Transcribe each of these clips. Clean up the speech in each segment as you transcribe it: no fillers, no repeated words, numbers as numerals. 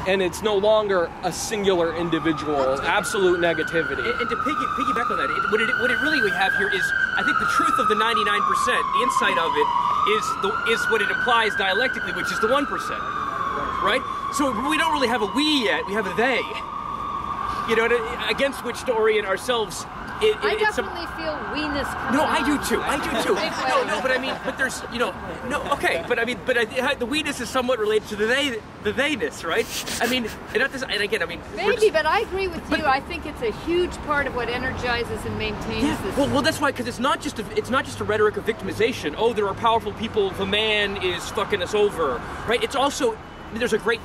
and it's no longer a singular individual, absolute negativity. And to piggyback on that, what it really we have here is, I think the truth of the 99%, the insight of it, is what it implies dialectically, which is the 1%, right? So we don't really have a we yet, we have a they. You know, against which to orient ourselves. I definitely feel weeness coming No, I do too. No, but I mean, but there's, okay, but I mean, the weeness is somewhat related to the theyness, right? I mean, and again, I mean, maybe, but I agree with you. I think it's a huge part of what energizes and maintains this. Well, that's why, because it's not just a rhetoric of victimization. Oh, there are powerful people. The man is fucking us over, right? It's also, there's a great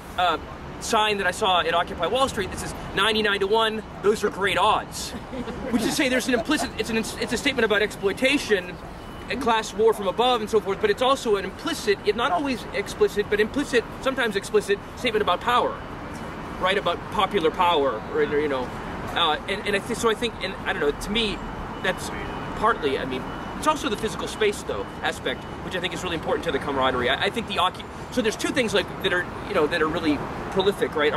sign that I saw at Occupy Wall Street that says 99 to 1, those are great odds. Which is to say there's an implicit, it's a statement about exploitation, and class war from above and so forth, but it's also an implicit, not always explicit, but implicit, sometimes explicit statement about power, right? About popular power, or and I think, and I don't know, to me, that's partly, I mean, it's also the physical space, though, aspect, which I think is really important to the camaraderie. I think so there's two things that are really prolific, right?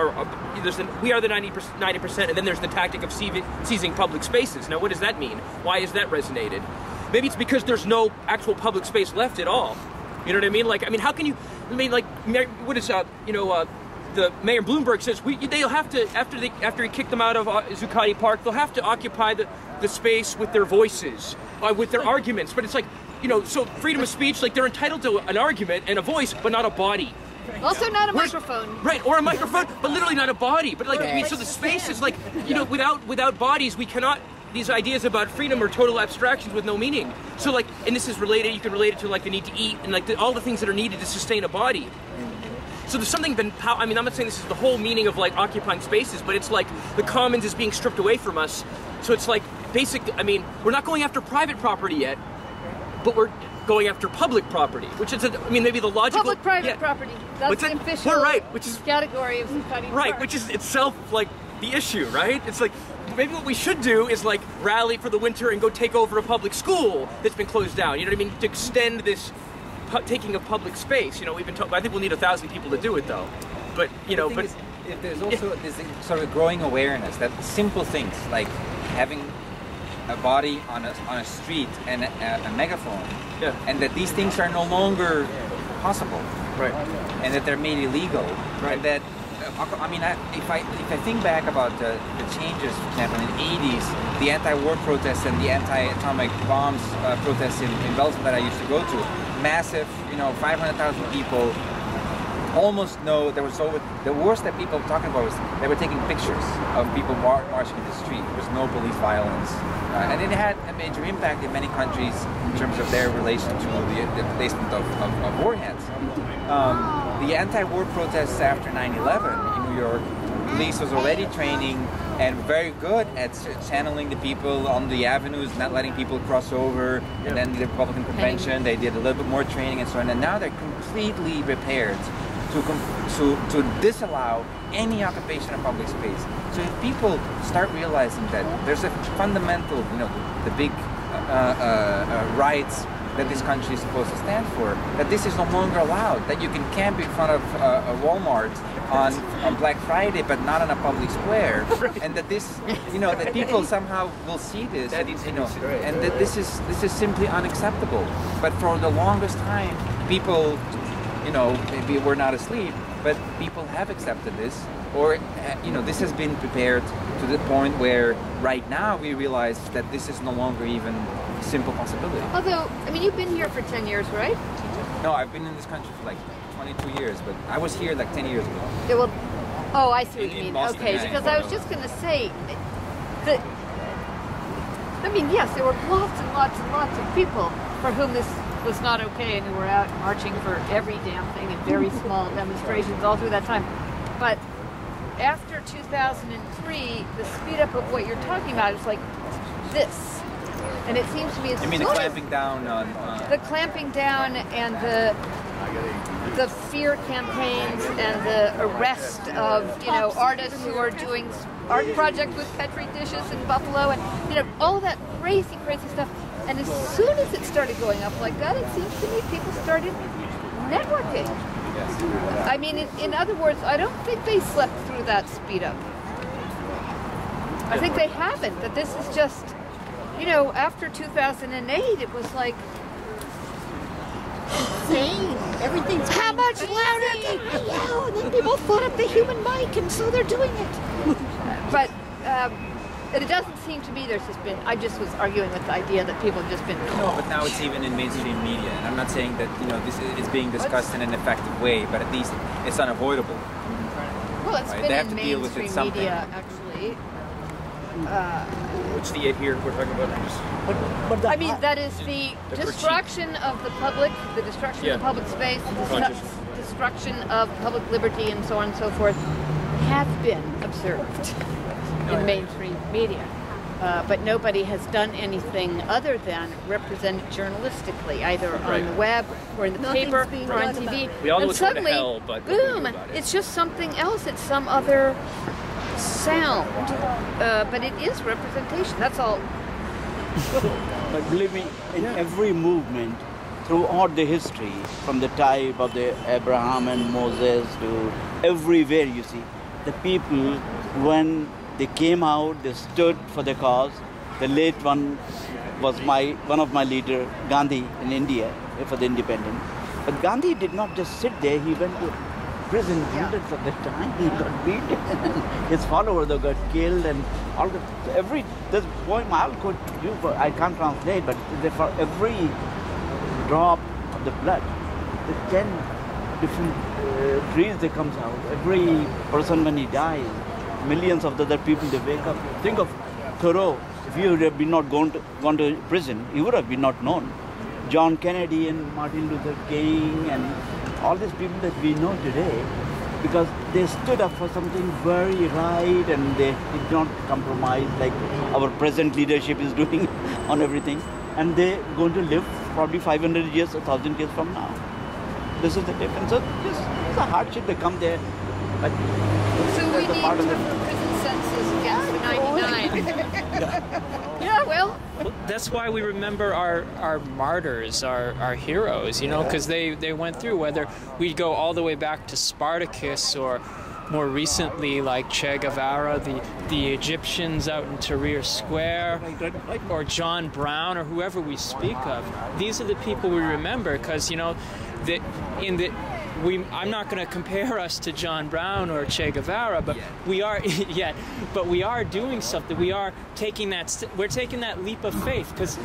We are the 90%, and then there's the tactic of seizing public spaces. Now, what does that mean? Why has that resonated? Maybe it's because there's no actual public space left at all. You know what I mean? Like, I mean, how can you? I mean, like, what is the Mayor Bloomberg says they'll have to after he kicked them out of Zuccotti Park, they'll have to occupy the space with their voices, with their arguments. But it's like, so freedom of speech, like they're entitled to an argument and a voice, but not a body. Also not a microphone. Right, or a microphone, but literally not a body. But like, I mean, so the space is like, without bodies, we cannot. These ideas about freedom are total abstractions with no meaning. So like, and this is related. You can relate it to like the need to eat and like all the things that are needed to sustain a body. So there's something I mean, I'm not saying this is the whole meaning of like occupying spaces, but it's like the commons is being stripped away from us. So it's like I mean, we're not going after private property yet, but we're going after public property, which is, maybe the logical... Public-private property. That's the official which is category of Zuccotti Park. Right, which is itself like the issue, right? It's like, maybe what we should do is like rally for the winter and go take over a public school that's been closed down. You know what I mean? To extend this taking of public space. We've been I think we'll need 1,000 people to do it, though. But there's also this sort of growing awareness that simple things like having a body on a street and a megaphone, and that these things are no longer possible, right? And that they're made illegal, right? And that I mean, if I think back about the changes, for example, in the 80s, the anti-war protests and the anti-atomic bombs protests in Belgium that I used to go to, massive, 500,000 people. Almost the worst that people were talking about was they were taking pictures of people marching in the street. There was no police violence, and it had a major impact in many countries in terms of their relation to the placement of warheads. The anti-war protests after 9/11 in New York, police was already training and very good at channeling the people on the avenues, not letting people cross over. And then the Republican convention, they did a little bit more training and so on. And now they're completely prepared to disallow any occupation of public space. So if people start realizing that there's a fundamental, the big rights that this country is supposed to stand for, that this is no longer allowed, that you can camp in front of a Walmart on Black Friday but not on a public square, and that this, that people somehow will see this, and that this is simply unacceptable. But for the longest time, people, maybe we're not asleep, but people have accepted this, or this has been prepared to the point where right now we realize that this is no longer even a simple possibility. Although, I mean, you've been here for 10 years, right? No, I've been in this country for like 22 years, but I was here like 10 years ago. Yeah, well, oh, I see what you mean. Okay, because I was just going to say that, I mean, yes, there were lots and lots and lots of people for whom this was not okay, and who were out marching for every damn thing in very small demonstrations all through that time. But after 2003, the speed up of what you're talking about is like this. And it seems to me You mean the clamping down on... The clamping down and the fear campaigns and the arrest of, artists who are doing art projects with Petri dishes in Buffalo, and, all that crazy, crazy stuff. And as soon as it started going up like that, it seems to me people started networking. I mean, in other words, I don't think they slept through that speed up. I think they haven't. That this is just, you know, after 2008, it was like insane. Everything's how much louder can we yell? And then people thought up the human mic, and so they're doing it. But it doesn't seem to me there's just been. I just was arguing with the idea that people have just been. No, but now it's even in mainstream media, and I'm not saying that this is being discussed in an effective way, but at least it's unavoidable. Well, it's right? been in mainstream media actually. Which the here we're talking about? I mean, that is the destruction of the public, the destruction of the public space, the destruction of public liberty, and so on and so forth, have been observed in mainstream media. But nobody has done anything other than represent it journalistically, either on the web or in the paper or on TV. We all know and it's going to suddenly, hell, but boom! It's just something else. It's some other sound, but it is representation. That's all. But believe me, in every movement throughout the history, from the time of the Abraham and Moses to everywhere, you see, the people, when they came out, they stood for the cause. The late one was one of my leader, Gandhi, in India for the independence. But Gandhi did not just sit there. He went to prison hundreds of the time. He got beaten. His followers got killed, and all this poem I'll quote you, but I can't translate. But for every drop of the blood, the 10 different trees that comes out. Every person when he dies, millions of the other people they wake up. Think of Thoreau. If he would have been not gone to prison, he would have been not known. John Kennedy and Martin Luther King and all these people that we know today, because they stood up for something very right and they did not compromise like our present leadership is doing on everything. And they're going to live probably 500 years, 1,000 years from now. This is the difference. So it's a hardship to come there. But so we need tougher prison sentences against the 99. Yeah, well, that's why we remember our martyrs, our heroes, you know, because they went through, whether we go all the way back to Spartacus or more recently like Che Guevara, the Egyptians out in Tahrir Square, or John Brown, or whoever we speak of. These are the people we remember because, you know, I'm not going to compare us to John Brown or Che Guevara, but we are doing something. We are taking that leap of faith, because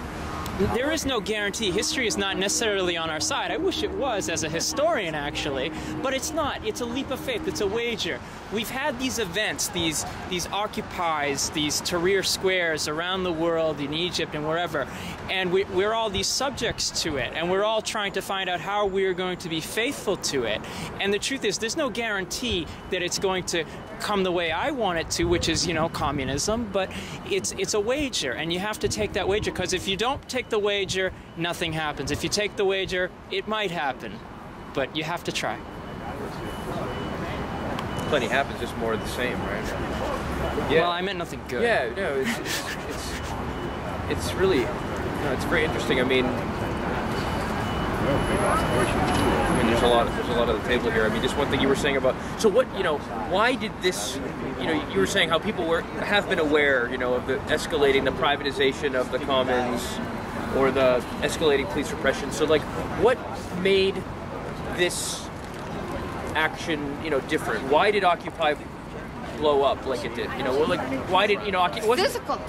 there is no guarantee. History is not necessarily on our side. I wish it was as a historian, actually, but it's not. It's a leap of faith. It's a wager. We've had these events, these occupies, these Tahrir squares around the world, in Egypt and wherever, and we're all these subjects to it, and we're all trying to find out how we're going to be faithful to it. And the truth is, there's no guarantee that it's going to come the way I want it to, which is, you know, communism, but it's a wager, and you have to take that wager, because if you don't take the wager, nothing happens. If you take the wager, it might happen, but you have to try. Plenty happens, just more of the same, right? Yeah. Well, I meant nothing good. Yeah, no, it's really, no, it's very interesting. I mean, there's a lot of the table here. I mean, just one thing you were saying about, so what, you know, why did this, you know, you were saying how people have been aware, you know, of the escalating, the privatization of the commons, or the escalating police repression. So, like, what made this action, you know, different? Why did Occupy blow up like it did? You know, like, why did, you know, physical.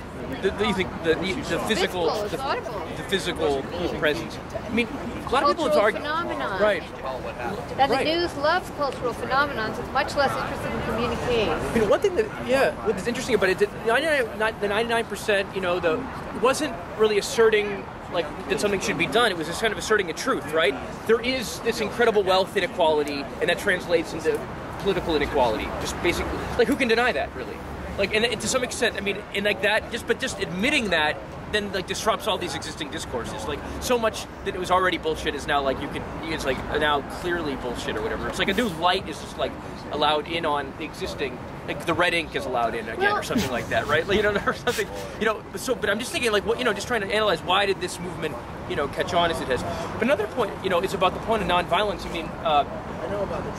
You think the physical, the physical presence? I mean, a lot of people have argued, phenomenon. right? That the news loves cultural phenomenons. It's much less interested in communicating. You know, one thing that, what is interesting about it, the 99%, you know, it wasn't really asserting like that something should be done. It was just kind of asserting a truth, right? There is this incredible wealth inequality, and that translates into political inequality. Just basically, like, who can deny that, really? Like, and to some extent, I mean, and like that, just admitting that, then like disrupts all these existing discourses. Like, so much that it was already bullshit is now like it's like now clearly bullshit or whatever. It's like a new light is just like allowed in on the existing. Like the red ink is allowed in again, or something like that, right? Like, you know, or something, you know. So, but I'm just thinking, like, what, you know, just trying to analyze why did this movement, you know, catch on as it has. But another point, you know, is about the point of nonviolence. I mean,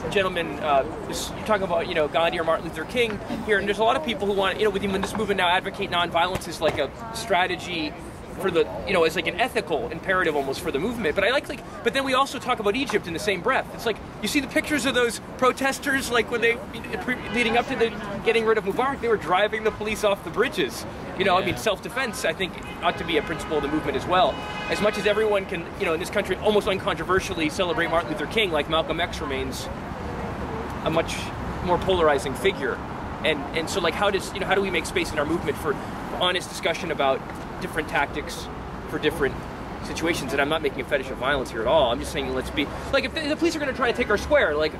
gentleman, you're talking about, you know, Gandhi or Martin Luther King here, and there's a lot of people who want, you know, within this movement now advocate nonviolence as like a strategy for the, you know, as like an ethical imperative almost for the movement. But I like, but then we also talk about Egypt in the same breath. It's like, you see the pictures of those protesters, like when they, leading up to the getting rid of Mubarak, they were driving the police off the bridges. You know, I mean, self-defense, I think, ought to be a principle of the movement as well. As much as everyone can, you know, in this country, almost uncontroversially celebrate Martin Luther King, like Malcolm X remains a much more polarizing figure. And so, like, how do we make space in our movement for honest discussion about different tactics for different situations? And I'm not making a fetish of violence here at all. I'm just saying, let's be, like, if the police are going to try to take our square, like,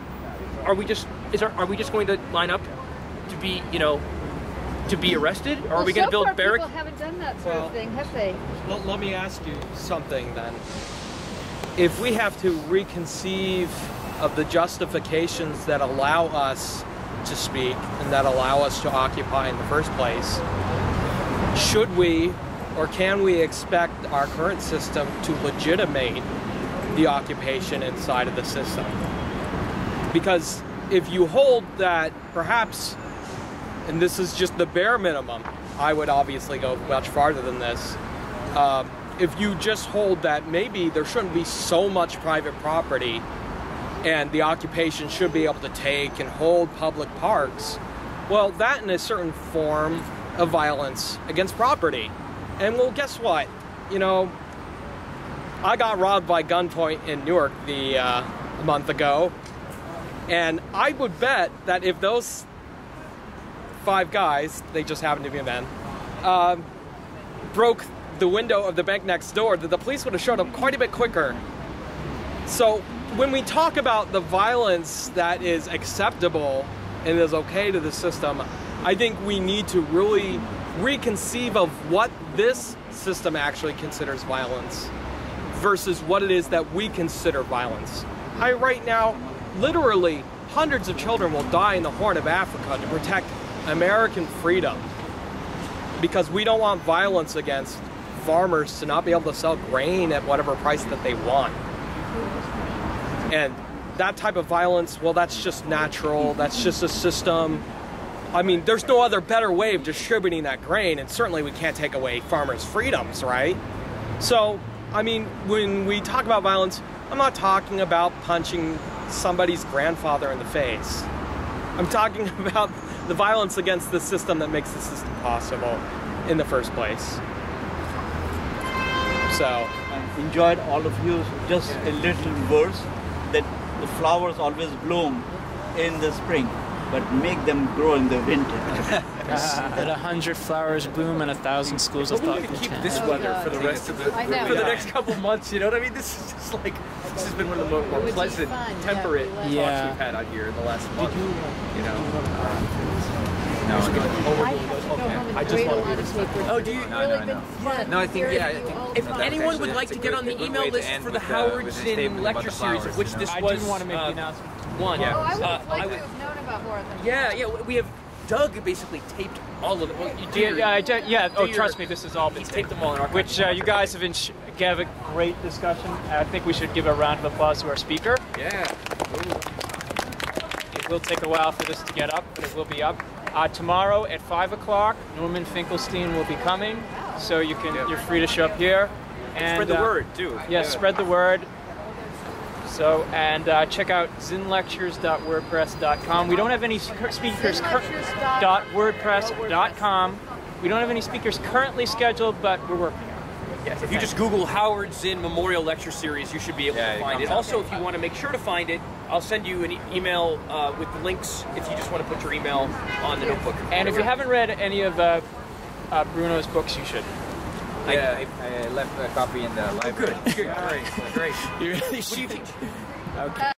are we just going to line up to be, you know, to be arrested, or are we going to build barricades? People haven't done that sort of thing, have they? Let me ask you something then. If we have to reconceive of the justifications that allow us to speak and that allow us to occupy in the first place, should we or can we expect our current system to legitimate the occupation inside of the system? Because if you hold that perhaps, and this is just the bare minimum, I would obviously go much farther than this, if you just hold that maybe there shouldn't be so much private property and the occupation should be able to take and hold public parks, well, that in a certain form of violence against property. And well, guess what? You know, I got robbed by gunpoint in Newark a month ago, and I would bet that if those 5 guys, they just happen to be men, broke the window of the bank next door, that the police would have showed up quite a bit quicker. So when we talk about the violence that is acceptable and is okay to the system, I think we need to really reconceive of what this system actually considers violence versus what it is that we consider violence. Right now, literally hundreds of children will die in the Horn of Africa to protect American freedom because we don't want violence against farmers to not be able to sell grain at whatever price that they want. And that type of violence, well, that's just natural, that's just a system. I mean, there's no other better way of distributing that grain, and certainly we can't take away farmers' freedoms, right? So, I mean, when we talk about violence, I'm not talking about punching somebody's grandfather in the face. I'm talking about the violence against the system that makes the system possible in the first place. So, I enjoyed all of you. Just a little verse that the flowers always bloom in the spring, but make them grow in the winter. That 100 flowers bloom and 1,000 schools of thought We're going to keep contend. this weather for the rest of the for the next couple months. You know what I mean? This is just like, this has been one of the more pleasant, temperate talks we've had out here in the last month. You know. I have to go home and grade a lot of papers. Oh, do you? No, I think If anyone would like to get on the email list for the Howard Zinn lecture series, of which this was, I do want to make the announcement. One. Oh, I would have liked to have known about more of them. Yeah, we have. Doug basically taped all of it. Well, you do Oh, trust me, this has all been he's taped them all in our. Which you guys have gave a great discussion. I think we should give a round of applause to our speaker. Yeah. It will take a while for this to get up, but it will be up. Tomorrow at 5 o'clock, Norman Finkelstein will be coming, so you're free to show up here. And spread the word, too. Yeah, spread the word. So, and check out zinnlectures.wordpress.com. We don't have any speakers. .wordpress.com. We don't have any speakers currently scheduled, but we're working on it. Yes, if you just Google Howard Zinn Memorial Lecture Series, you should be able to find it. Also, if you want to make sure to find it, I'll send you an email with the links if you just want to put your email on the notebook. And if you haven't read any of Bruno's books, you should. I left a copy in the library. Good. All right. Great. You really What do you teach? Okay.